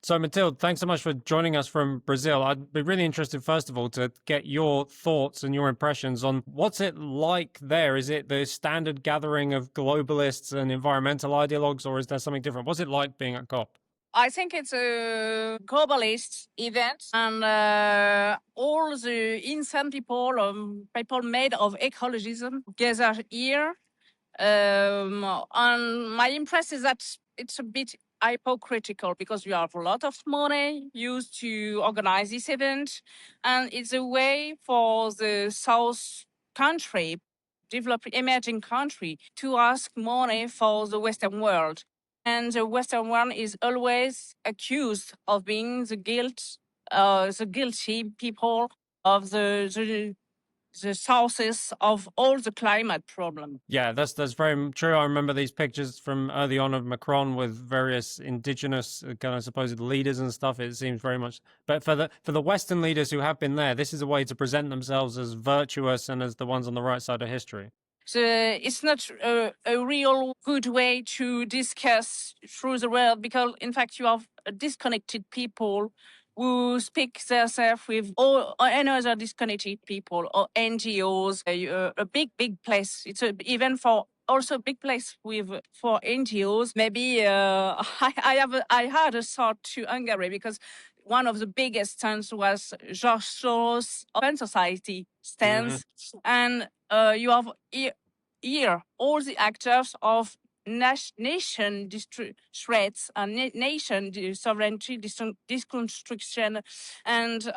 So, Mathilde, thanks so much for joining us from Brazil. I'd be really interested, first of all, to get your thoughts and your impressions on what's it like there. Is it the standard gathering of globalists and environmental ideologues, or is there something different? What's it like being at COP? I think it's a globalist event, and all the insane people made of ecologism gather here. And my impression is that it's a bit hypocritical because we have a lot of money used to organize this event, and it's a way for the South country, developing emerging country, to ask money for the Western world. And the Western world is always accused of being the guilty people of the sources of all the climate problem. Yeah, that's very true. I remember these pictures from early on of Macron with various indigenous kind of supposed leaders and stuff. It seems very much, but for the Western leaders who have been there, this is a way to present themselves as virtuous and as the ones on the right side of history. So it's not a real good way to discuss through the world because, in fact, you have disconnected people who speak themselves with all any other disconnected people or NGOs. A big place. It's even for also a big place for NGOs. Maybe I had a thought to Hungary because one of the biggest stands was George Soros Open Society stands, and you have here all the actors of nation threats and nation sovereignty deconstruction, and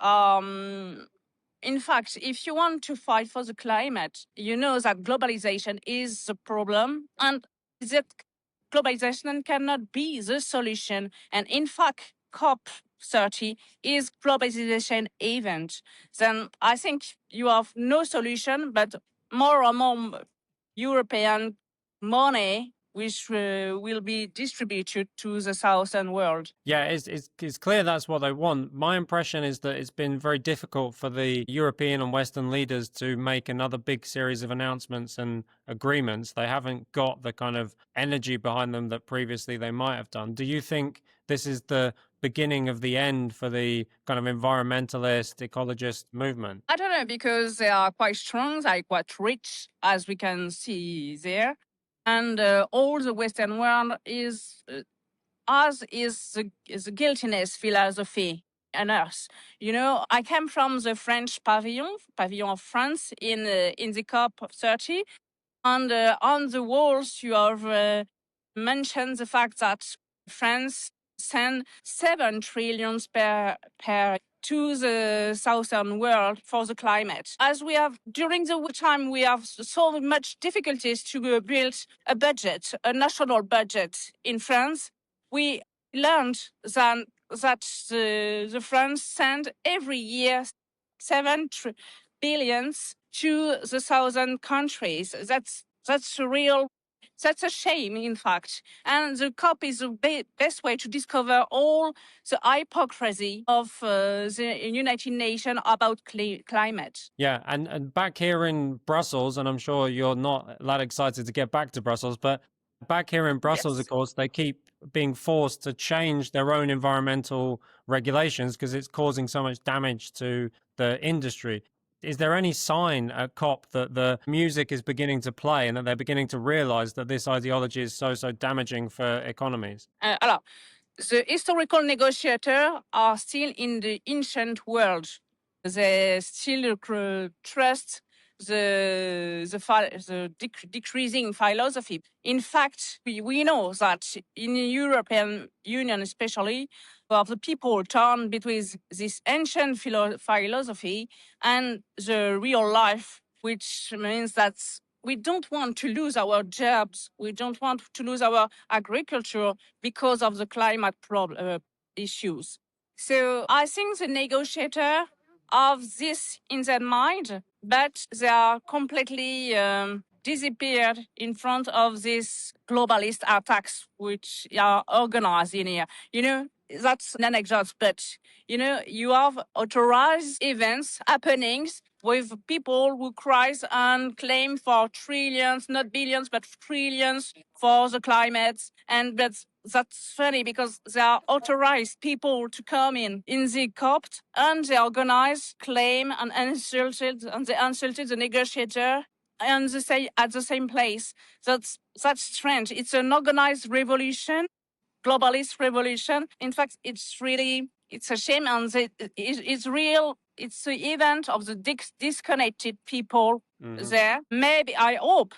in fact, if you want to fight for the climate, you know that globalization is the problem, and that globalization cannot be the solution. And in fact, COP30 is globalization event. Then I think you have no solution, but more and more European money which will be distributed to the southern world. Yeah, it's clear that's what they want. My impression is that it's been very difficult for the European and Western leaders to make another big series of announcements and agreements. They haven't got the kind of energy behind them that previously they might have done. Do you think this is the beginning of the end for the kind of environmentalist, ecologist movement? I don't know, because they are quite strong, they are quite rich, as we can see there. And all the Western world is the guiltiness philosophy and us. You know, I came from the French pavilion of France in the COP30, and on the walls you have mentioned the fact that France send 7 trillion per to the southern world for the climate. As we have, during the time, we have so much difficulties to build a budget, a national budget in France. We learned that the France send every year 7 billions to the southern countries. That's a real. That's a shame, in fact. And the COP is the best way to discover all the hypocrisy of the United Nations about climate. Yeah, and back here in Brussels, and I'm sure you're not that excited to get back to Brussels, but back here in Brussels, Yes. of course, they keep being forced to change their own environmental regulations because it's causing so much damage to the industry. Is there any sign at COP that the music is beginning to play and that they're beginning to realize that this ideology is so damaging for economies? Alors, the historical negotiators are still in the ancient world. They still trust the decreasing philosophy. In fact, we know that in the European Union especially, the people turn between this ancient philosophy and the real life, which means that we don't want to lose our jobs. We don't want to lose our agriculture because of the climate issues. So I think the negotiator have this in their mind, but they are completely disappeared in front of these globalist attacks which are organized in here. You know, that's an anecdote, but you have authorized events, happenings with people who cries and claim for trillions, not billions, but trillions for the climate. And that's funny because they are authorized people to come in the COP and they organize, claim and they insulted the negotiator and they say at the same place. That's strange. It's an organized revolution, globalist revolution. In fact, it's a shame, and it's real. It's the event of the disconnected people there. Maybe I hope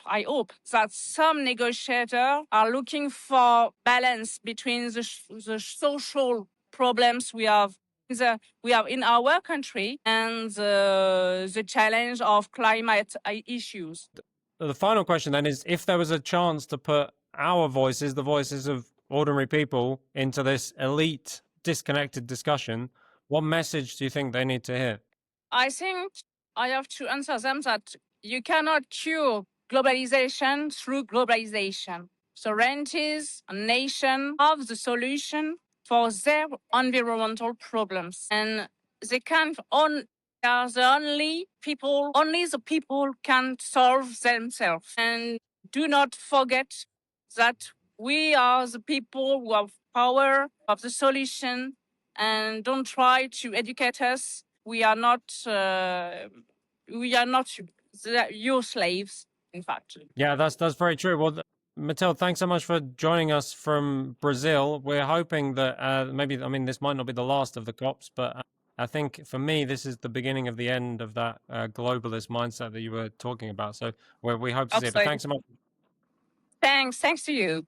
that some negotiators are looking for balance between the social problems we have in our country and the challenge of climate issues. The final question then is, if there was a chance to put our voices, the voices of ordinary people, into this elite disconnected discussion, what message do you think they need to hear? I think I have to answer them that you cannot cure globalization through globalization. Sovereignties and nations have the solution for their environmental problems. And they can't are the only the people can solve themselves. And do not forget that we are the people who have power of the solution, and don't try to educate us. We are not your slaves, in fact. Yeah, that's very true. Well, Mathilde, thanks so much for joining us from Brazil. We're hoping that maybe, I mean, this might not be the last of the COPs, but I think for me, this is the beginning of the end of that globalist mindset that you were talking about. So we hope to see it. But thanks so much. Thanks to you.